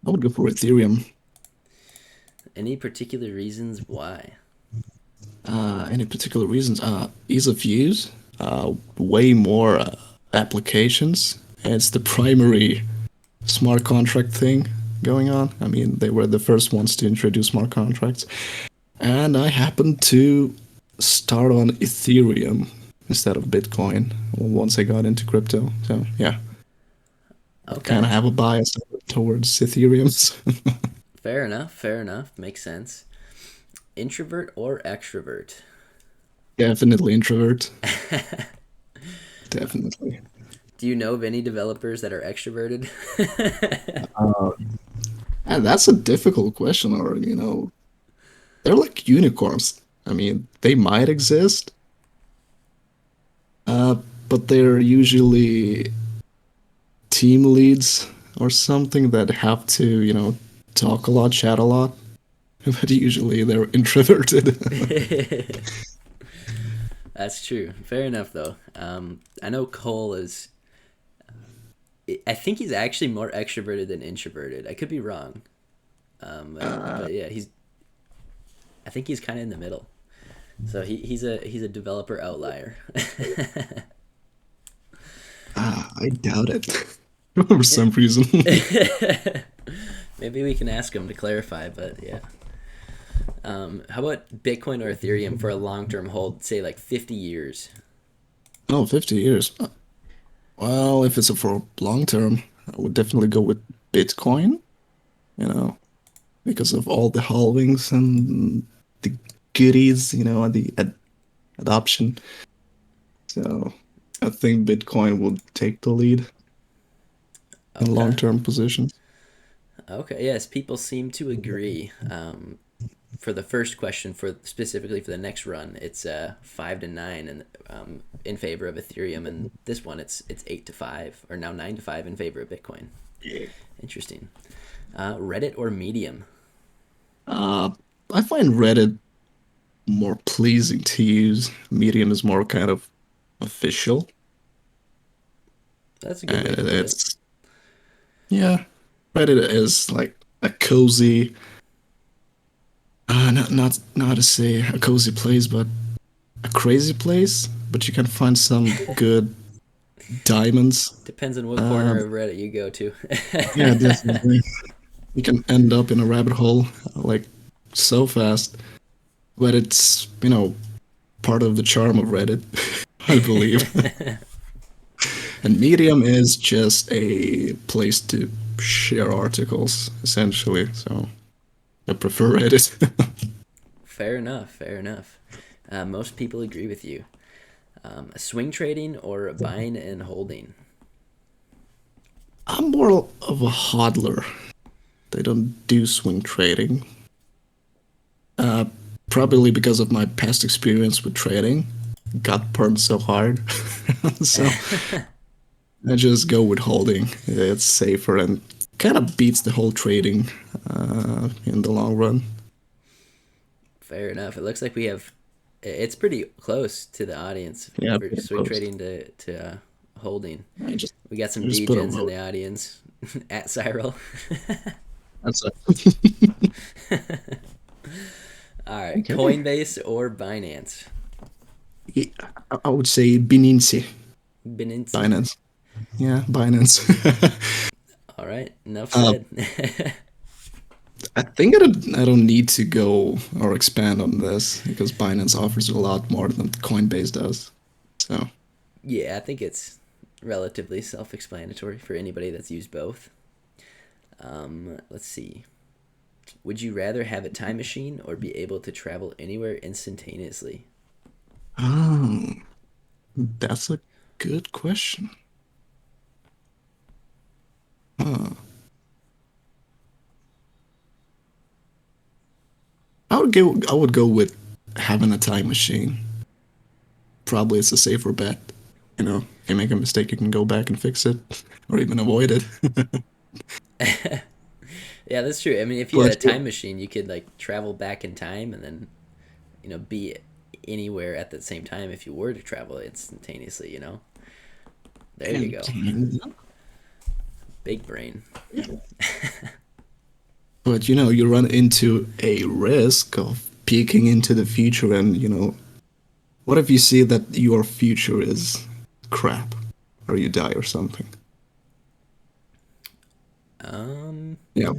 I would go for Ethereum. Any particular reasons why? Any particular reasons? Ease of use. Way more applications. It's the primary smart contract thing going on. I mean, they were the first ones to introduce smart contracts. And I happened to start on Ethereum instead of Bitcoin once I got into crypto. So, yeah, I kind Okay, of have a bias towards Ethereums. fair enough. Fair enough. Makes sense. Introvert or extrovert? Definitely introvert. Definitely. Do you know of any developers that are extroverted? Uh, and that's a difficult question, or, they're like unicorns. I mean, they might exist, uh, but they're usually team leads or something that have to, talk a lot, chat a lot. But usually they're introverted. That's true. Fair enough, though. I know Cole is. I think he's actually more extroverted than introverted. I could be wrong. uh, But yeah, he's. I think he's kind of in the middle. So he's a developer outlier. I doubt it for some reason. Maybe we can ask him to clarify, but yeah. How about Bitcoin or Ethereum for a long term hold, say like 50 years? Oh, 50 years. Well, if it's a for long term, I would definitely go with Bitcoin, you know, because of all the halvings and the goodies, and the adoption. So I think Bitcoin will take the lead in Okay. long-term positions. Okay. Yes, people seem to agree. For the first question, for specifically for the next run, it's 5-9 and in favor of Ethereum, and this one it's 8-5 or now 9-5 in favor of Bitcoin. Yeah. Interesting. Reddit or Medium? Uh, I find Reddit more pleasing to use. Medium is more kind of official, That's a good way and to put it. it's yeah, Reddit is like a cozy, not to say a cozy place, but a crazy place. But you can find some good diamonds. Depends on what Uh, corner of Reddit you go to. yeah, definitely. You can end up in a rabbit hole like so fast, but it's part of the charm of Reddit, I believe. And Medium is just a place to share articles, essentially. So I prefer Reddit. Fair enough. Fair enough. Most people agree with you. Swing trading or buying and holding? I'm more of a hodler. They don't do swing trading. Uh, Probably because of my past experience with trading. Got burned so hard. So I just go with holding. It's safer and kind of beats the whole trading in the long run. Fair enough. It looks like we have. It's pretty close to the audience Yeah, for pretty swing close. trading to holding. I just We got I some just put a degens in vote. the audience at Cyril. That's it. All right, Okay. Coinbase or Binance? Yeah, I would say Binance. Binance. Binance. Yeah, Binance. All right, enough uh, said. I think I don't need to go or expand on this because Binance offers a lot more than Coinbase does. So, Yeah, I think it's relatively self-explanatory for anybody that's used both. Let's see. Would you rather have a time machine or be able to travel anywhere instantaneously? oh, that's a good question. Huh. I would go with having a time machine. Probably it's a safer bet. If you make a mistake, you can go back and fix it, or even avoid it. Yeah, that's true. I mean, if you had But a time machine, you could like travel back in time and then, be anywhere at the same time if you were to travel instantaneously. There you and go. Big brain. But you run into a risk of peeking into the future, and what if you see that your future is crap, or you die or something? Um, Yeah,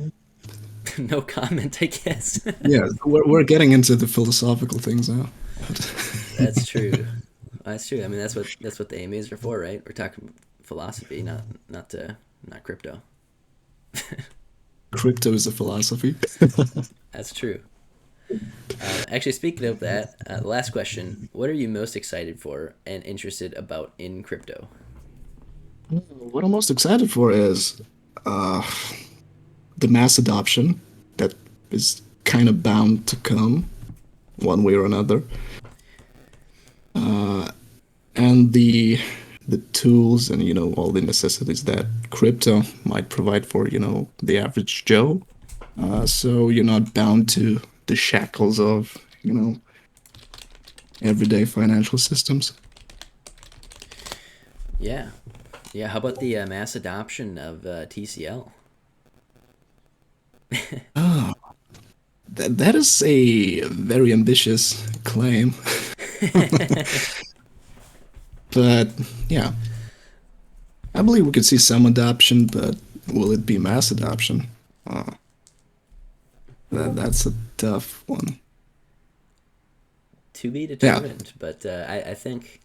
no comment, I guess. yeah. We're getting into the philosophical things now. That's true. That's true. I mean, that's what the AMAs are for, right? We're talking philosophy, not crypto. Crypto is a philosophy. That's true. Actually, speaking of that, the last question: what are you most excited for and interested about in crypto? What I'm most excited for is uh, the mass adoption that is kind of bound to come one way or another, and the tools and all the necessities that crypto might provide for the average Joe. So you're not bound to the shackles of everyday financial systems. Yeah, yeah. How about the mass adoption of TCL? Ah, that is a very ambitious claim, but yeah, I believe we could see some adoption, but will it be mass adoption? Uh, that's a tough one. To be Yeah. determined, but I think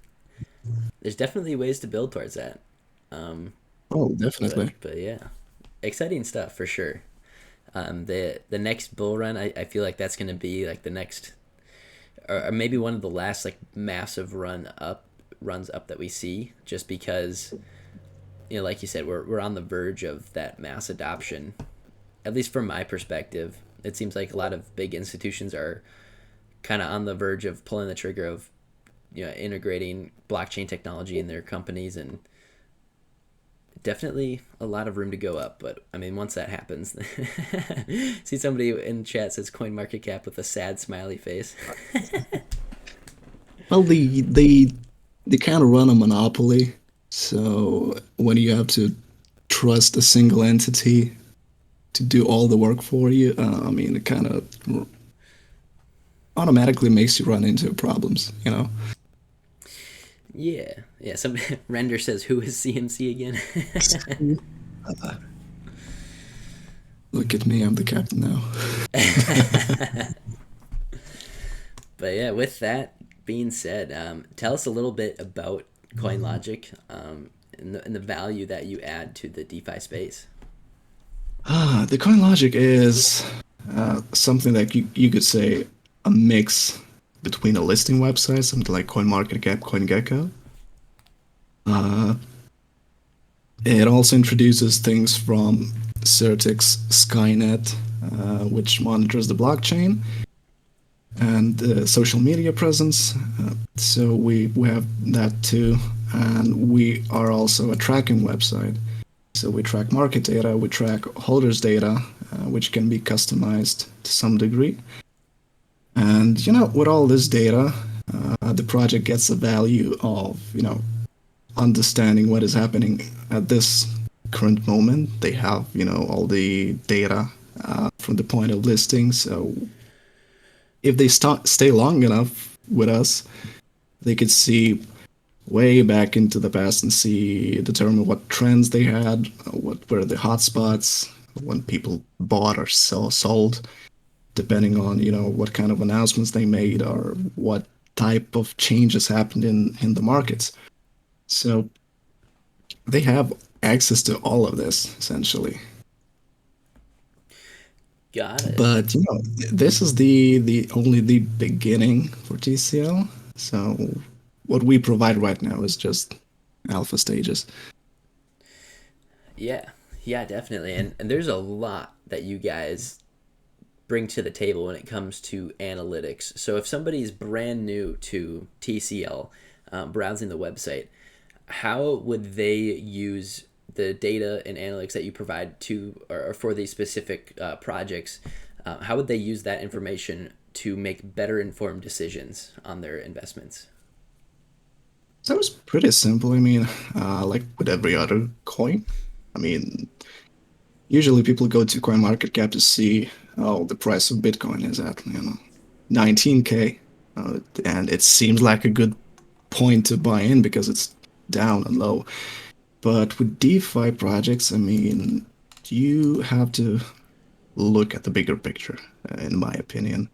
there's definitely ways to build towards that. Um, Oh, but definitely. but yeah, exciting stuff for sure. The next bull run, I feel like that's going to be like the next, or maybe one of the last like massive runs up that we see, just because like you said, we're on the verge of that mass adoption. At least from my perspective, it seems like a lot of big institutions are kind of on the verge of pulling the trigger of integrating blockchain technology in their companies, and definitely a lot of room to go up. But I mean, once that happens, see somebody in chat says coin market cap with a sad smiley face. Well, they kind of run a monopoly, so when you have to trust a single entity to do all the work for you, I mean, it kind of automatically makes you run into problems. Yeah, yeah. Some render says, "Who is CMC again?" Look at me, I'm the captain now. But yeah, with that being said, tell us a little bit about CoinLogic, and the value that you add to the DeFi space. The coin logic is something that you could say a mix between a listing website, something like CoinMarketCap, CoinGecko. Uh, it also introduces things from Certix Skynet, which monitors the blockchain, and social media presence. So we have that too, and we are also a tracking website. So we track market data, we track holders data, which can be customized to some degree. And with all this data, the project gets the value of understanding what is happening at this current moment. They have all the data from the point of listing. So if they stay long enough with us, they could see way back into the past and determine what trends they had, what were the hotspots, when people bought or sold, depending on what kind of announcements they made or what type of changes happened in the markets. So they have access to all of this essentially. Got it. But this is the only the beginning for TCL. So what we provide right now is just alpha stages. Yeah, yeah, definitely. And there's a lot that you guys bring to the table when it comes to analytics. So if somebody's brand new to TCL, browsing the website, how would they use the data and analytics that you provide to or for these specific projects? How would they use that information to make better informed decisions on their investments? So it's pretty simple. I mean, like with every other coin. I mean, usually people go to CoinMarketCap to see, oh, the price of Bitcoin is at, 19K. And it seems like a good point to buy in because it's down and low. But with DeFi projects, I mean, you have to look at the bigger picture, in my opinion.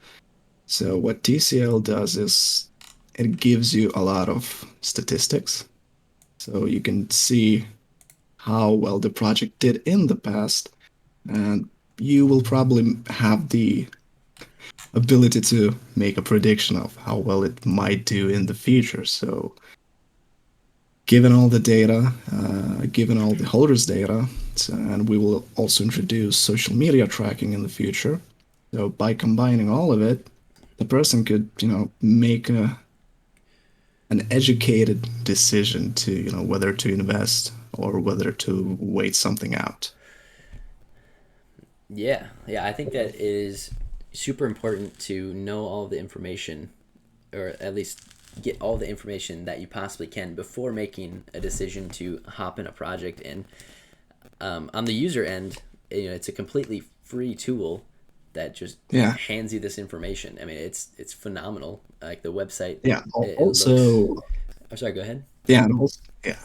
So what TCL does is it gives you a lot of statistics. So you can see how well the project did in the past, and you will probably have the ability to make a prediction of how well it might do in the future. So given all the data, given all the holders' data, and we will also introduce social media tracking in the future. So by combining all of it, the person could, make an educated decision to, whether to invest or whether to wait something out. Yeah, yeah, I think that is super important to know all the information, or at least get all the information that you possibly can before making a decision to hop in a project. And on the user end, it's a completely free tool that just Yeah, hands you this information. I mean, it's phenomenal. Like the website, yeah. it looks. Also, I'm sorry. Go ahead. yeah,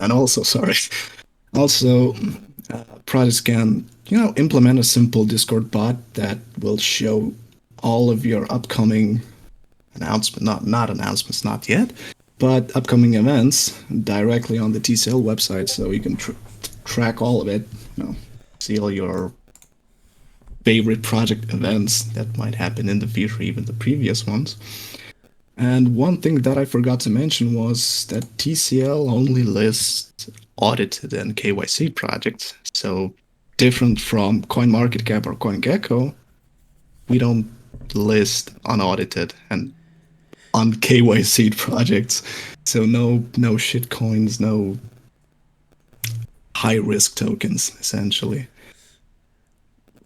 and also, sorry. Also, projects can, implement a simple Discord bot that will show all of your upcoming announcement, not announcements, not yet, but upcoming events directly on the TCL website, so you can track all of it. See all your favorite project events that might happen in the future, even the previous ones. And one thing that I forgot to mention was that TCL only lists audited and KYC projects. So different from CoinMarketCap or CoinGecko, we don't list unaudited and on KYC projects. So no shit coins, no high risk tokens, essentially.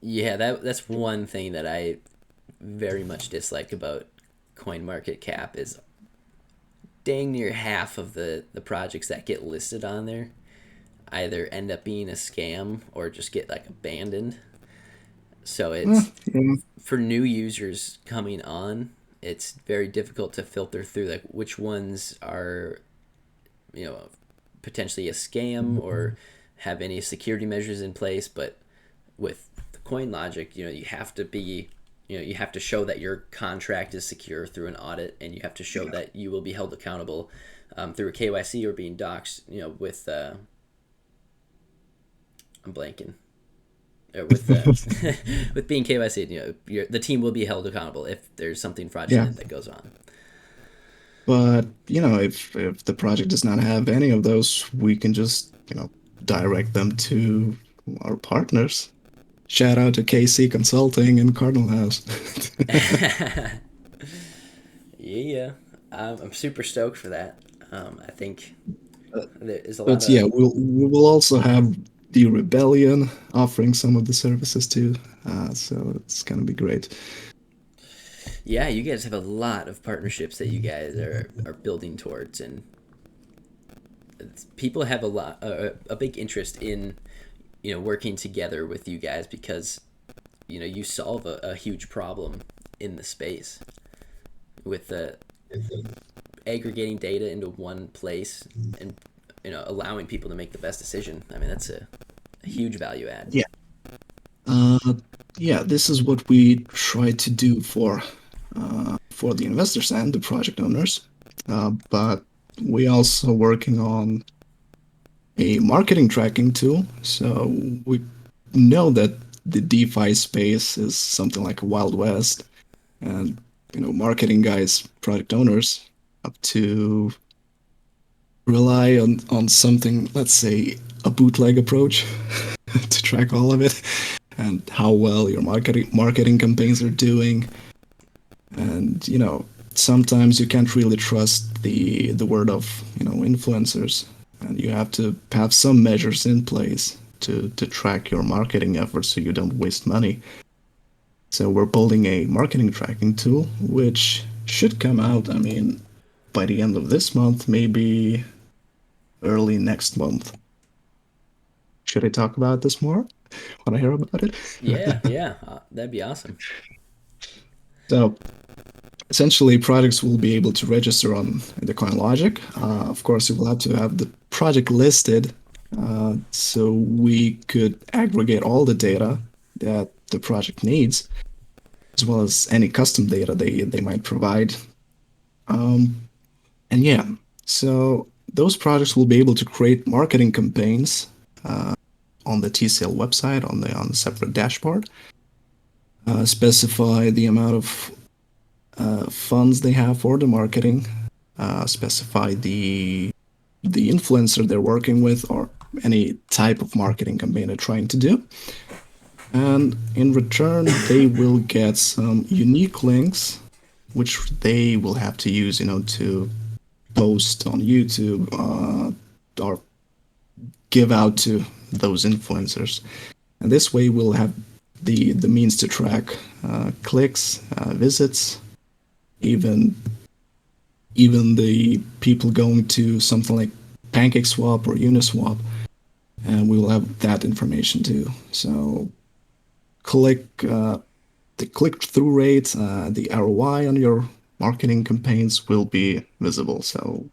Yeah, that's one thing that I very much dislike about CoinMarketCap is dang near half of the projects that get listed on there either end up being a scam or just get like abandoned. So Eh, it's yeah, for new users coming on, it's very difficult to filter through like which ones are, you know, potentially a scam or have any security measures in place. But with the coin logic, you have to be, you have to show that your contract is secure through an audit, and you have to show yeah. that you will be held accountable through a KYC or being doxxed, with I'm blanking. Or with with being KYC, the team will be held accountable if there's something Yeah. fraudulent that goes on. But, if the project does not have any of those, we can just, direct them to our partners. Shout out to KC Consulting and Cardinal House. Yeah, I'm super stoked for that. I think there is a lot But yeah, of we will also have the Rebellion offering some of the services too. So it's gonna be great. yeah. You guys have a lot of partnerships that you guys are building towards, and people have a big interest in working together with you guys because you solve a huge problem in the space with the aggregating data into one place and allowing people to make the best decision. I mean, that's a huge value add. Yeah. Uh, yeah, this is what we try to do for the investors and the project owners. But we also working on a marketing tracking tool. So we know that the DeFi space is something like a Wild West, and marketing guys, product owners, have to rely on something, let's say a bootleg approach, to track all of it and how well your marketing campaigns are doing. And sometimes you can't really trust the word of influencers, and you have to have some measures in place to track your marketing efforts so you don't waste money. So we're building a marketing tracking tool, which should come out, I mean, by the end of this month, maybe early next month. Should I talk about this more? Want to hear about it? Yeah, yeah, that'd be awesome. So essentially, projects will be able to register on the CoinLogic. Of course, you will have to have the project listed, so we could aggregate all the data that the project needs, as well as any custom data they might provide. Um, and yeah, so those projects will be able to create marketing campaigns on the TCL website on the separate dashboard, specify the amount of funds they have for the marketing, specify the influencer they're working with, or any type of marketing campaign they're trying to do. And in return, they will get some unique links, which they will have to use, to post on YouTube or give out to those influencers. And this way, we'll have the means to track clicks, visits, even the people going to something like PancakeSwap or Uniswap, and we will have that information too. So click the click-through rate, the ROI on your marketing campaigns will be visible. So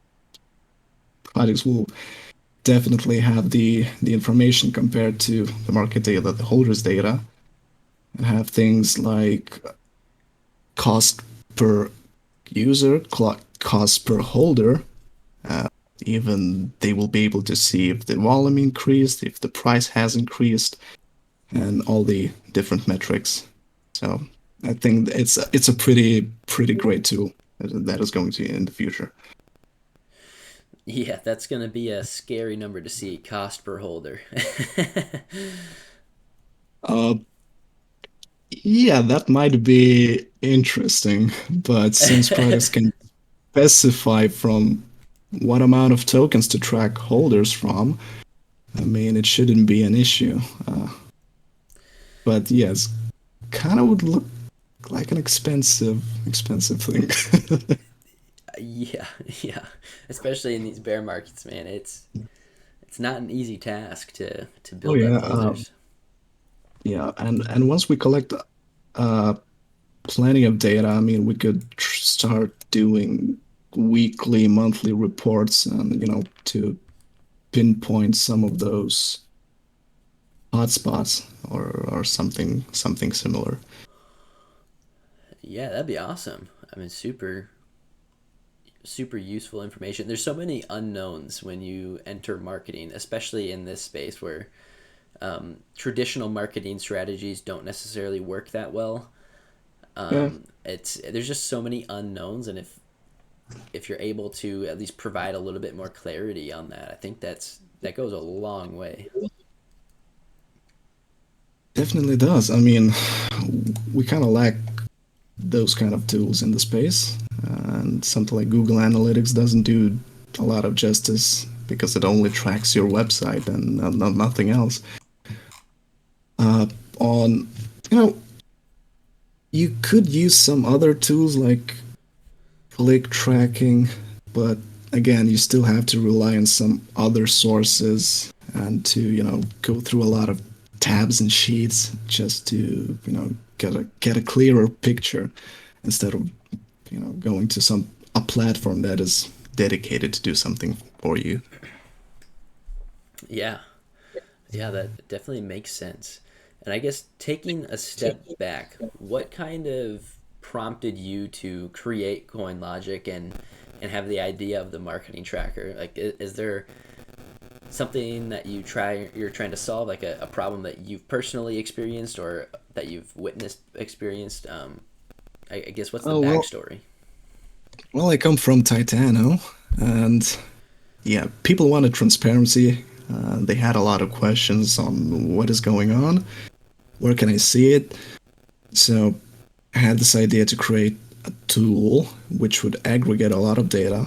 projects will definitely have the information compared to the market data, the holders data, and have things like cost per user, cost per holder. Even they will be able to see if the volume increased, if the price has increased, and all the different metrics. So I think it's a pretty great tool that is going to in the future. Yeah, that's gonna be a scary number to see, cost per holder. Uh, yeah, that might be interesting, but since projects can specify from what amount of tokens to track holders from, I mean, it shouldn't be an issue. But yes, kind of would look like an expensive thing. Yeah, yeah, especially in these bear markets, man. It's not an easy task to Oh build up yeah, holders. yeah, and once we collect uh, plenty of data, I mean, we could start doing weekly, monthly reports, and to pinpoint some of those hotspots or something similar. Yeah, that'd be awesome. I mean, super useful information. There's so many unknowns when you enter marketing, especially in this space where traditional marketing strategies don't necessarily work that well. Yeah, It's there's just so many unknowns, and if you're able to at least provide a little bit more clarity on that, I think that goes a long way. definitely does. I mean, we kind of lack those kind of tools in the space, and something like Google Analytics doesn't do a lot of justice because it only tracks your website and nothing else. Uh, on you know, you could use some other tools like click tracking, but again, you still have to rely on some other sources and to, go through a lot of tabs and sheets just to, get a clearer picture instead of, going to a platform that is dedicated to do something for you. Yeah, yeah, that definitely makes sense. And I guess taking a step back, what kind of prompted you to create CoinLogic and have the idea of the marketing tracker? Like, is there something that you're trying to solve, like a problem that you've personally experienced or that you've witnessed experienced? I guess what's the Oh, backstory? well, I come from Titano, and yeah, people wanted transparency. They had a lot of questions on what is going on, where can I see it. So I had this idea to create a tool which would aggregate a lot of data,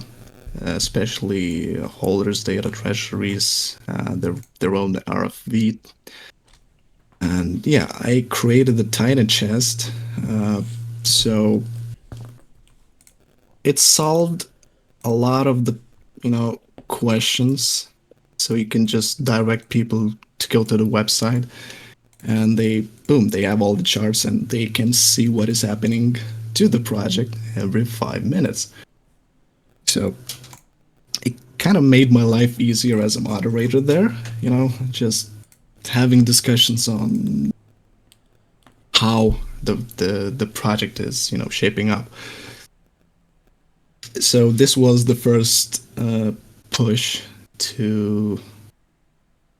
especially holders' data, treasuries, their own RFV. And yeah, I created the tiny chest. So it solved a lot of the, questions. So you can just direct people to go to the website. and they boom, they have all the charts and they can see what is happening to the project every 5 minutes. So it kind of made my life easier as a moderator there, just having discussions on how the project is, shaping up. So this was the first push to,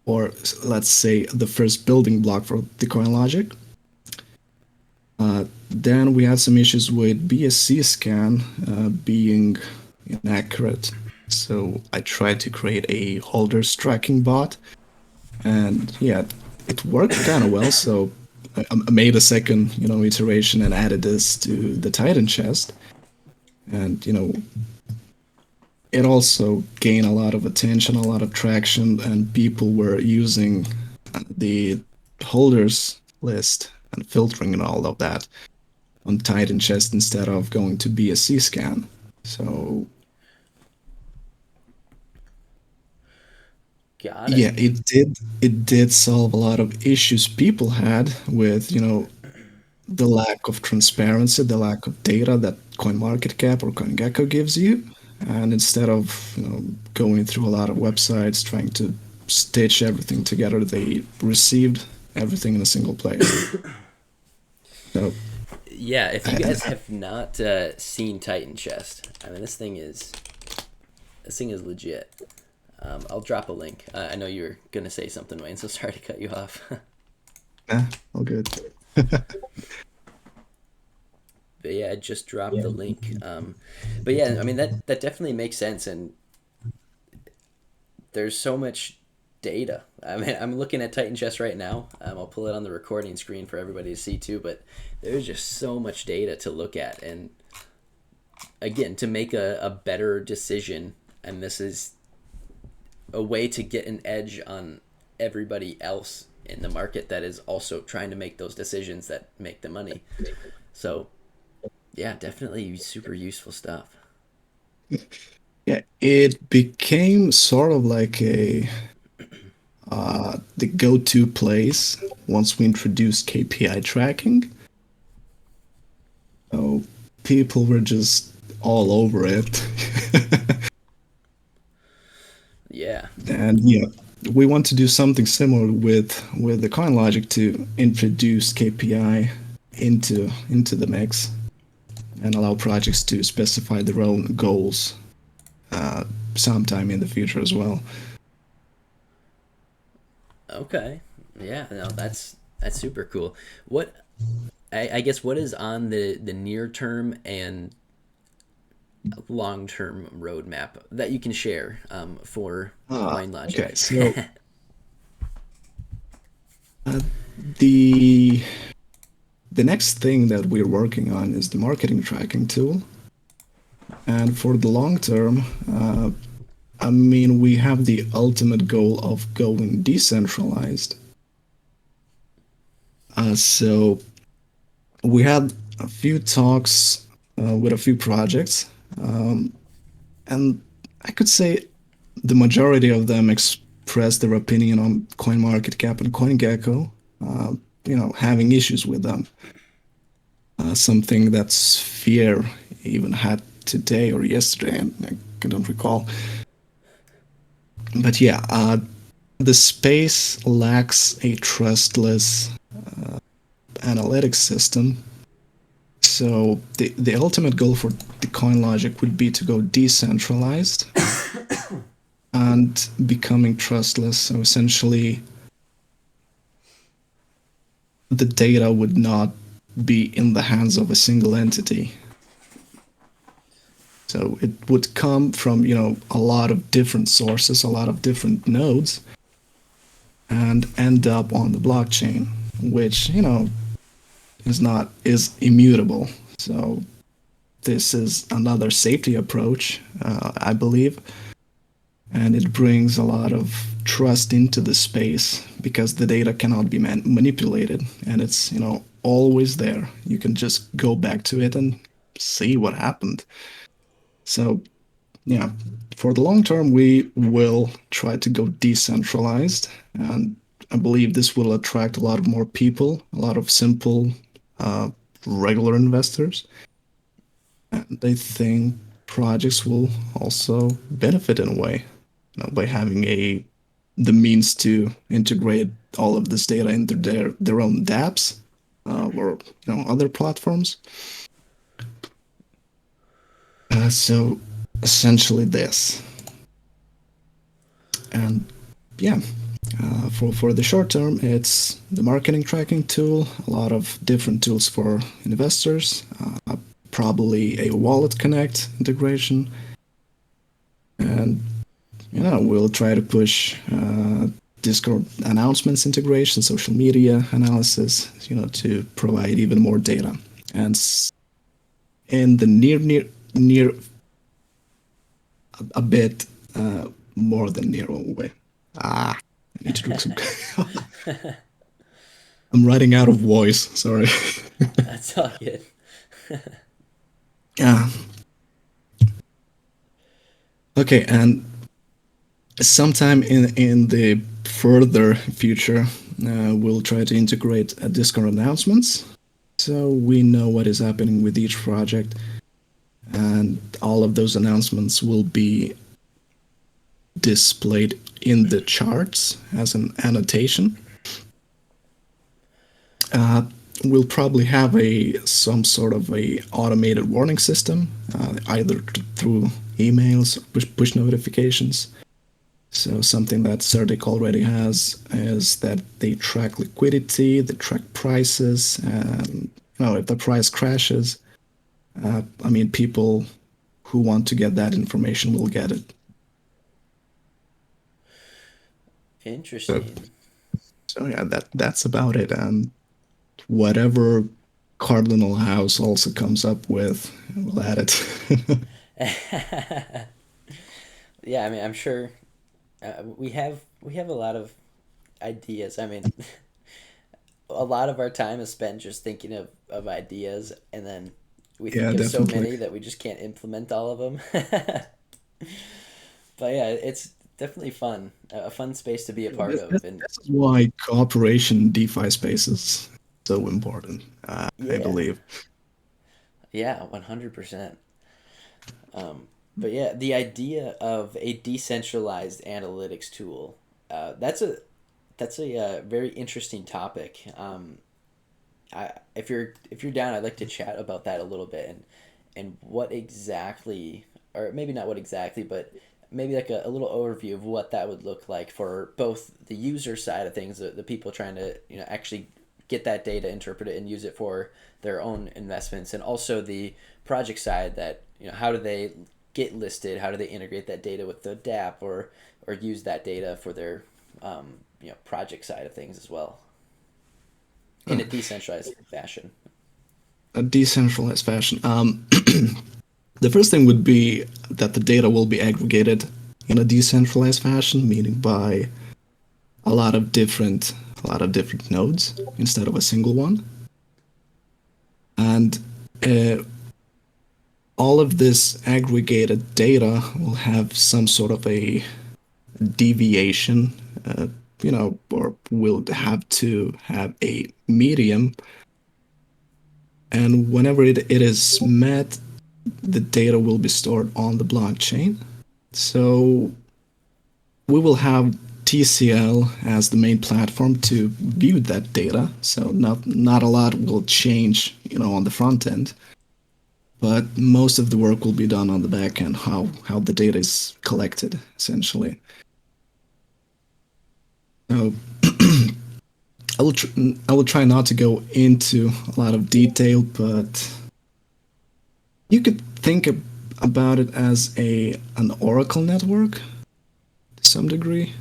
or let's say the first building block for the coin logic. Then we had some issues with BSC scan being inaccurate. So I tried to create a holders tracking bot, and yeah, it worked kind of well. So I made a second, iteration and added this to the Titan chest, and it also gained a lot of attention, a lot of traction, and people were using the holders list and filtering and all of that on Titan chest instead of going to BSC scan. So Got it. yeah, it did solve a lot of issues people had with, the lack of transparency, the lack of data that CoinMarketCap or CoinGecko gives you. And instead of, going through a lot of websites trying to stitch everything together, they received everything in a single place. So Yeah, if you guys I, have not seen Titan Chest, I mean this thing is legit. I'll drop a link. I know you were gonna say something, Wayne, so sorry to cut you off. all good. But yeah, I just dropped the link. But yeah, I mean that definitely makes sense, and there's so much data. I mean, I'm looking at Titan Chest right now. I'll pull it on the recording screen for everybody to see too. But there's just so much data to look at, and again, to make a better decision. And this is a way to get an edge on everybody else in the market that is also trying to make those decisions that make the money. So yeah, definitely super useful stuff. Yeah, it became sort of like the go-to place once we introduced KPI tracking. So people were just all over it. Yeah. And yeah, we want to do something similar with the CoinLogic to introduce KPI into the mix and allow projects to specify their own goals uh, sometime in the future as well. Okay. Yeah. No, that's super cool. What I guess what is on the near term and long term roadmap that you can share for Okay, CoinLogic? so uh, the the next thing that we're working on is the marketing tracking tool. And for the long term, I mean, we have the ultimate goal of going decentralized. So we had a few talks with a few projects, and I could say the majority of them expressed their opinion on CoinMarketCap and CoinGecko, having issues with them. Something that Sphere even had today or yesterday, and I don't recall. But yeah, the space lacks a trustless analytics system. So the ultimate goal for the coin logic would be to go decentralized and becoming trustless. So essentially, the data would not be in the hands of a single entity. So it would come from, a lot of different sources, a lot of different nodes, and end up on the blockchain, which, is immutable. So this is another safety approach, I believe, and it brings a lot of trust into the space because the data cannot be manipulated, and it's always there. You can just go back to it and see what happened. So yeah, for the long term, we will try to go decentralized, and I believe this will attract a lot of more people, a lot of simple, uh, regular investors. And I think projects will also benefit in a way, by having the means to integrate all of this data into their own dApps, or other platforms. So essentially this, and yeah, for the short term, it's the marketing tracking tool, a lot of different tools for investors, probably a wallet connect integration, and we'll try to push Discord announcements integration, social media analysis, to provide even more data. And in the near a bit more than near way. I need to drink some. I'm running out of voice. Sorry. That's all good. Yeah. Okay, and sometime in the further future, we'll try to integrate Discord announcements, so we know what is happening with each project, and all of those announcements will be displayed in the charts as an annotation. We'll probably have some sort of a automated warning system, either through emails, push notifications. So something that Certic already has is that they track liquidity, they track prices, and if the price crashes, people who want to get that information will get it. So, Interesting. so yeah, that's about it. And whatever Cardinal House also comes up with, we'll add it. Yeah, I mean, I'm sure we have a lot of ideas. I mean, a lot of our time is spent just thinking of ideas, and then we Yeah, think of so definitely. many that we just can't implement all of them. But yeah, it's definitely fun, a fun space to be a part of, and This is why cooperation in DeFi space is so important, I yeah, believe. yeah, 100%. But yeah, the idea of a decentralized analytics tool, that's a very interesting topic. If you're down, I'd like to chat about that a little bit, and what exactly, or maybe not what exactly, but maybe like a little overview of what that would look like for both the user side of things, the people trying to actually get that data, interpret it, and use it for their own investments, and also the project side that how do they get listed, how do they integrate that data with the dApp, or use that data for their project side of things as well in a decentralized fashion. A decentralized fashion. The first thing would be that the data will be aggregated in a decentralized fashion, meaning by a lot of different nodes instead of a single one. And uh, all of this aggregated data will have some sort of a deviation, or will have to have a medium. And whenever it is met, the data will be stored on the blockchain. So we will have TCL as the main platform to view that data. So not a lot will change, on the front end, but most of the work will be done on the back end, how the data is collected, essentially. So I will try not to go into a lot of detail, but you could think about it as an Oracle network to some degree.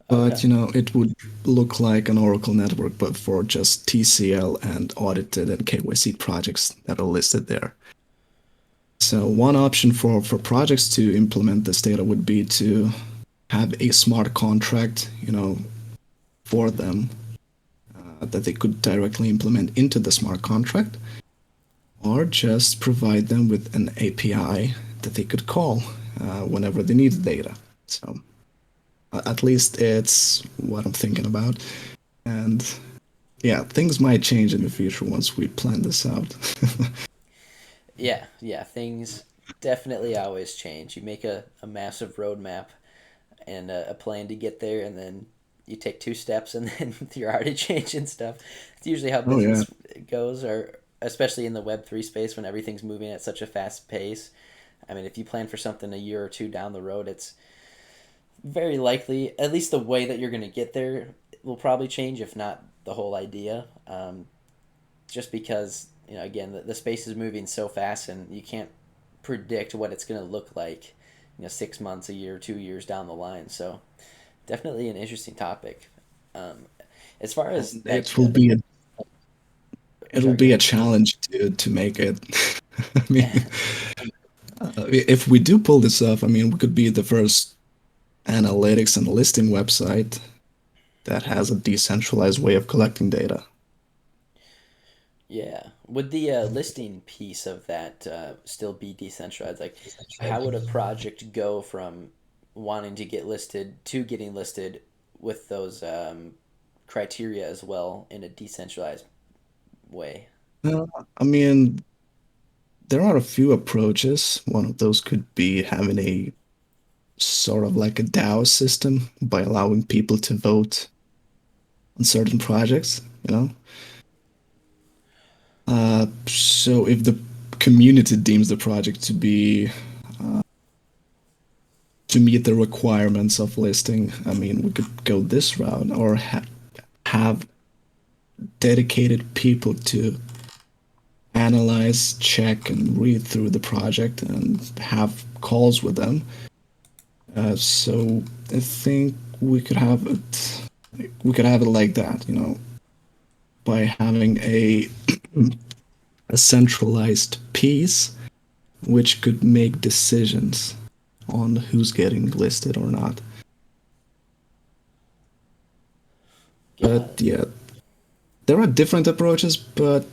But Okay. it would look like an Oracle network, but for just TCL and audited and KYC projects that are listed there. So one option for projects to implement this data would be to have a smart contract, for them, that they could directly implement into the smart contract, or just provide them with an API that they could call whenever they need the data. So At least it's what I'm thinking about. And yeah, things might change in the future once we plan this out. Yeah, yeah, things definitely always change. You make a massive roadmap and a plan to get there, and then you take two steps, and then you're already changing stuff. It's usually how Oh yeah. business goes, or especially in the Web3 space when everything's moving at such a fast pace. I mean, if you plan for something a year or two down the road, it's very likely, at least the way that you're going to get there will probably change, if not the whole idea. Just because, again, the space is moving so fast and you can't predict what it's going to look like, 6 months, a year, 2 years down the line. So definitely an interesting topic. Um, as far as like, It will be a it'll sorry, go be a ahead. challenge to make it. I mean, if we do pull this off, I mean, we could be the first analytics and listing website that has a decentralized way of collecting data. Yeah. Would the listing piece of that still be decentralized? Like, how would a project go from wanting to get listed to getting listed with those criteria as well in a decentralized way? Uh, I mean, there are a few approaches. One of those could be having a sort of like a DAO system by allowing people to vote on certain projects, you know? So if the community deems the project to meet the requirements of listing, I mean, we could go this route or have dedicated people to analyze, check, and read through the project and have calls with them. So I think we could have it like that, by having a centralized piece which could make decisions on who's getting listed or not. But Got it. yeah, there are different approaches, but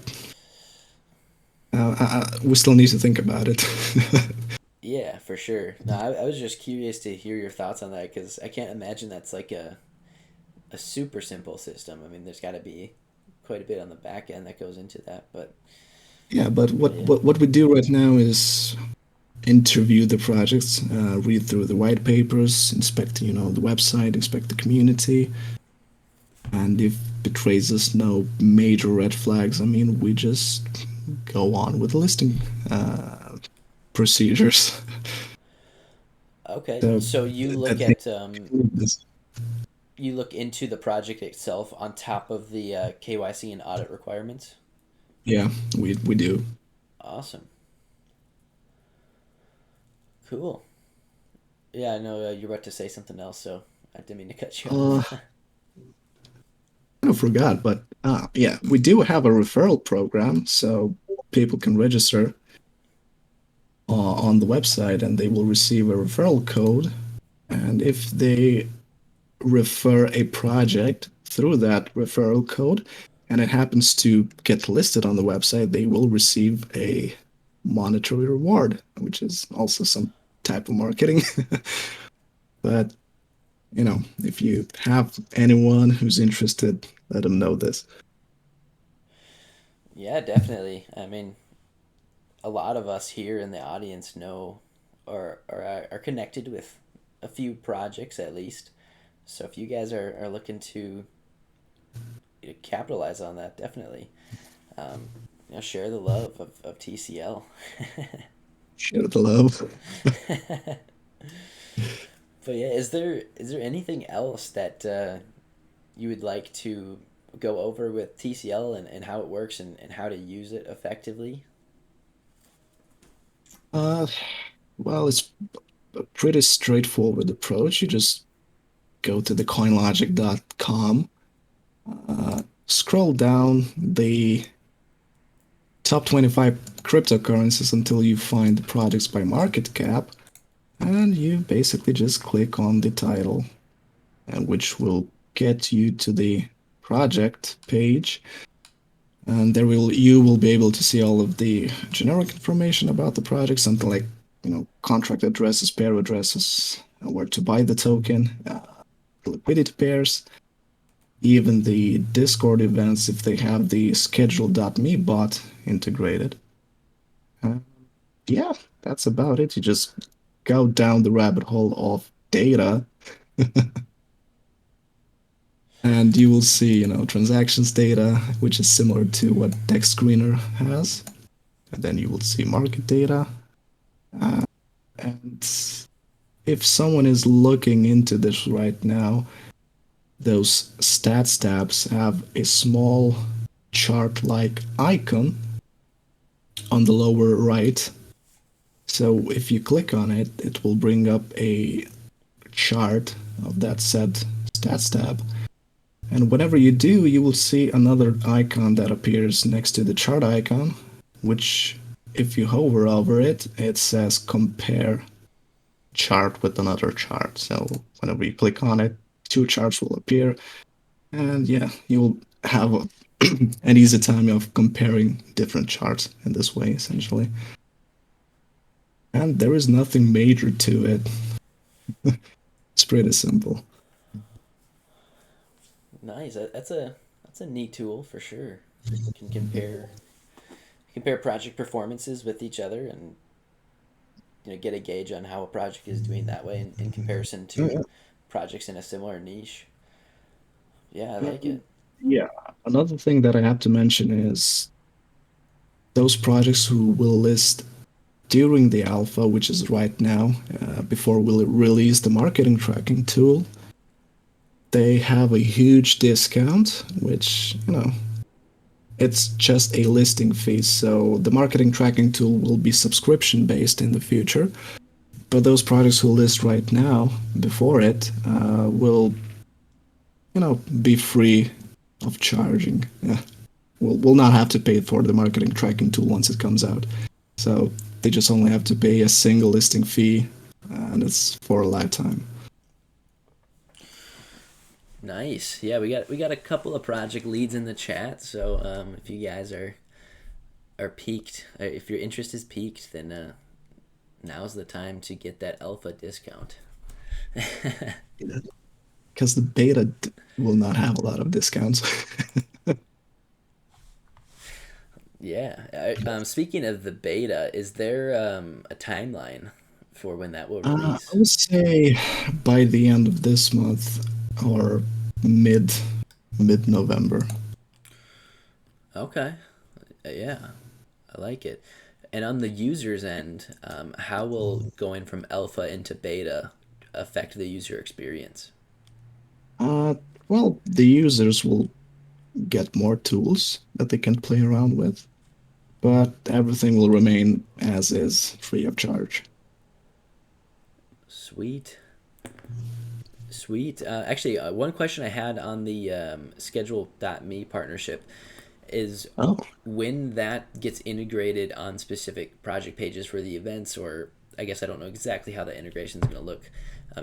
we still need to think about it. Yeah, for sure. No, I was just curious to hear your thoughts on that because I can't imagine that's like a super simple system. I mean, there's got to be quite a bit on the back end that goes into that, Yeah, but but what, yeah. what what we do right now is interview the projects, read through the white papers, inspect, the website, inspect the community, and if it raises no major red flags, I mean, we just go on with the listing procedures. Okay, So so you I look think at you look into the project itself on top of the KYC and audit requirements. yeah, we do. Awesome, cool. Yeah, I know you're about to say something else, so I didn't mean to cut you Uh, off. I forgot, but yeah, we do have a referral program, so people can register on the website, and they will receive a referral code. And if they refer a project through that referral code, and it happens to get listed on the website, they will receive a monetary reward, which is also some type of marketing. But if you have anyone who's interested, let them know this. Yeah, definitely. I mean, a lot of us here in the audience know or are connected with a few projects at least. So if you guys are looking to capitalize on that, definitely. Um, share the love of TCL. Share the love. But yeah, is there anything else that you would like to go over with TCL and how it works and how to use it effectively? Uh, well, it's a pretty straightforward approach. You just go to the coinlogic.com, scroll down the top 25 cryptocurrencies until you find the projects by market cap, and you basically just click on the title, and which will get you to the project page. And there you will be able to see all of the generic information about the project, something like contract addresses, pair addresses, where to buy the token. liquidity pairs, even the Discord events if they have the schedule.me bot integrated. Uh, yeah, that's about it. You just go down the rabbit hole of data and you will see, transactions data, which is similar to what Dex Screener has. And then you will see market data. Uh, and if someone is looking into this right now, those stats tabs have a small chart-like icon on the lower right. So if you click on it, it will bring up a chart of that said stats tab. And whenever you do, you will see another icon that appears next to the chart icon, which if you hover over it, it says compare chart with another chart. So whenever you click on it, two charts will appear. And yeah, you'll have an easy time of comparing different charts in this way, essentially. And there is nothing major to it. It's pretty simple. Nice. That's a neat tool for sure. So you can compare project performances with each other, and get a gauge on how a project is doing that way in comparison to projects in a similar niche. Yeah, I like it. Yeah. Another thing that I have to mention is those projects who will list during the alpha, which is right now, before we'll release the marketing tracking tool, they have a huge discount, which, it's just a listing fee. So the marketing tracking tool will be subscription based in the future. But those projects who list right now before it will, be free of charging. Yeah. Will not have to pay for the marketing tracking tool once it comes out. So they just only have to pay a single listing fee, and it's for a lifetime. Nice. Yeah, we got a couple of project leads in the chat. So if you guys are peaked, if your interest is peaked, then now's the time to get that alpha discount. Because the beta will not have a lot of discounts. Yeah. Speaking of the beta, is there a timeline for when that will I release? would say by the end of this month or mid mid November. Okay. Yeah, I like it. And on the user's end, how will going from alpha into beta affect the user experience? Uh, well, the users will get more tools that they can play around with, but everything will remain as is, free of charge. Sweet. Sweet. Actually, one question I had on the schedule.me partnership is Oh, when that gets integrated on specific project pages for the events, or I guess I don't know exactly how the integration is going to look.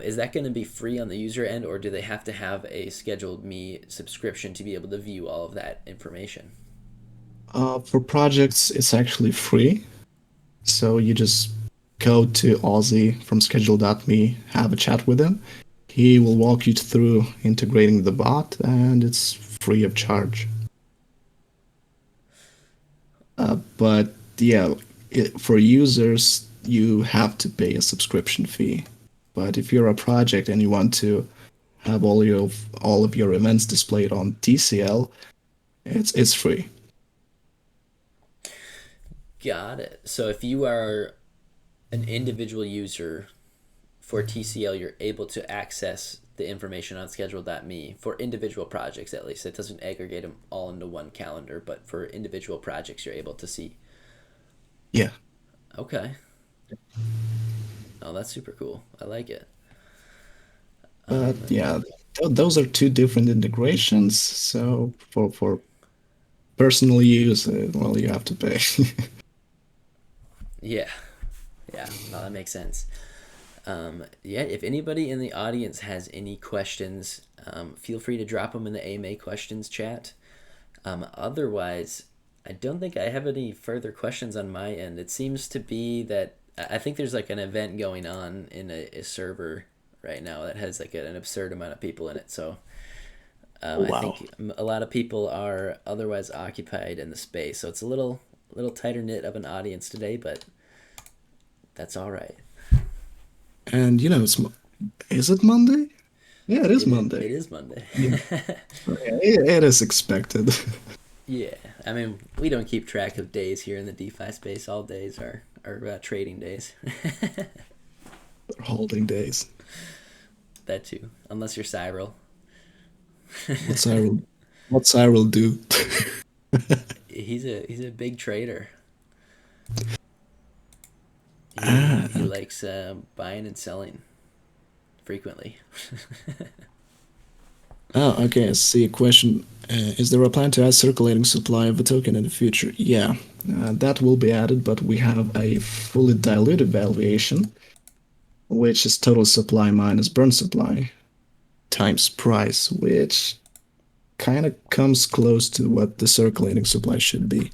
Is that going to be free on the user end, or do they have to have a scheduled me subscription to be able to view all of that information? for projects, it's actually free. So you just go to Aussie from schedule.me, have a chat with him. He will walk you through integrating the bot, and it's free of charge. But yeah, for users, you have to pay a subscription fee. But if you're a project and you want to have all of your events displayed on TCL, it's free. Got it. So if you are an individual user for TCL, you're able to access the information on schedule.me for individual projects at least. It doesn't aggregate them all into one calendar, but for individual projects, you're able to see. Yeah. Okay. Oh, that's super cool. I like it. But Um, yeah, those are two different integrations. So for personal use, well, you have to pay. yeah. Yeah. No, that makes sense. Yeah, if anybody in the audience has any questions, feel free to drop them in the AMA questions chat. Otherwise, I don't think I have any further questions on my end. It seems to be that I think there's like an event going on in a server right now that has like an absurd amount of people in it. So Oh, I wow. think a lot of people are otherwise occupied in the space, so it's a little tighter knit of an audience today, but that's all right. And is it Monday? Yeah, it is It Monday. is Monday. Yeah, it is expected. Yeah, I mean we don't keep track of days here in the DeFi space. All days are trading days. Holding days. That too, unless you're Cyril. What Cyril, what Cyril do? He's a big trader. He Ah, likes buying and selling frequently. oh, okay. I see a question. Is there a plan to add circulating supply of a token in the future? Yeah, that will be added, but we have a fully diluted valuation, which is total supply minus burn supply times price, which kind of comes close to what the circulating supply should be.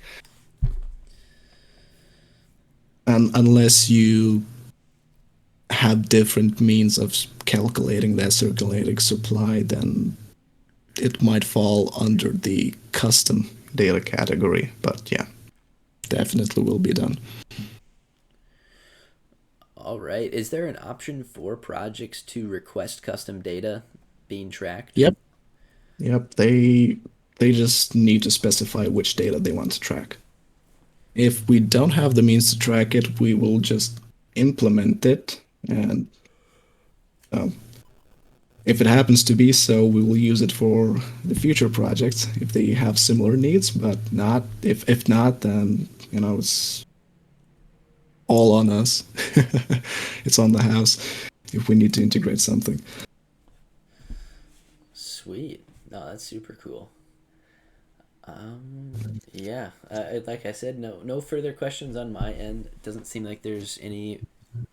And unless you have different means of calculating that circulating supply, then it might fall under the custom data category. But yeah, definitely will be done. All right. Is there an option for projects to request custom data being tracked? Yep, yep. They just need to specify which data they want to track. If we don't have the means to track it, we will just implement it, and um, if it happens to be so, we will use it for the future projects if they have similar needs. But not if not, then it's all on us. It's on the house if we need to integrate something. Sweet. No, that's super cool. Yeah. Like I said, no further questions on my end. It doesn't seem like there's any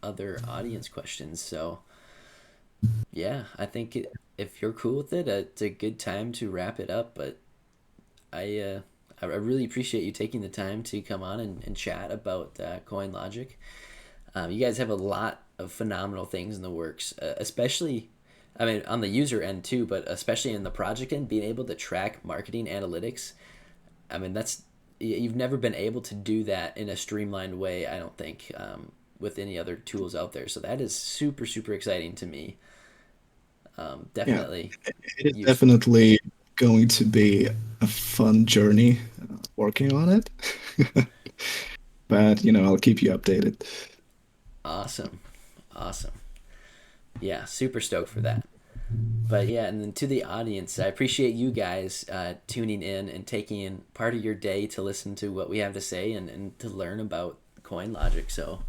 other audience questions. So yeah, I think if you're cool with it, it's a good time to wrap it up. But I uh, I really appreciate you taking the time to come on and chat about Coin Logic. You guys have a lot of phenomenal things in the works, especially, I mean, on the user end too, but especially in the project end, being able to track marketing analytics. I mean, you've never been able to do that in a streamlined way, I don't think, with any other tools out there. So that is super, super exciting to me. Yeah, Definitely it is useful. definitely going to be a fun journey working on it. But I'll keep you updated. Awesome. Awesome. Yeah, super stoked for that. But yeah, and then to the audience, I appreciate you guys tuning in and taking in part of your day to listen to what we have to say and to learn about coin logic. So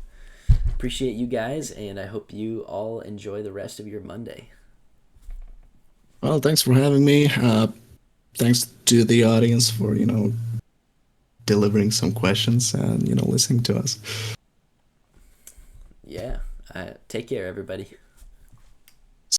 appreciate you guys, and I hope you all enjoy the rest of your Monday. Well, thanks for having me. Thanks to the audience for delivering some questions and listening to us. Yeah, take care, everybody.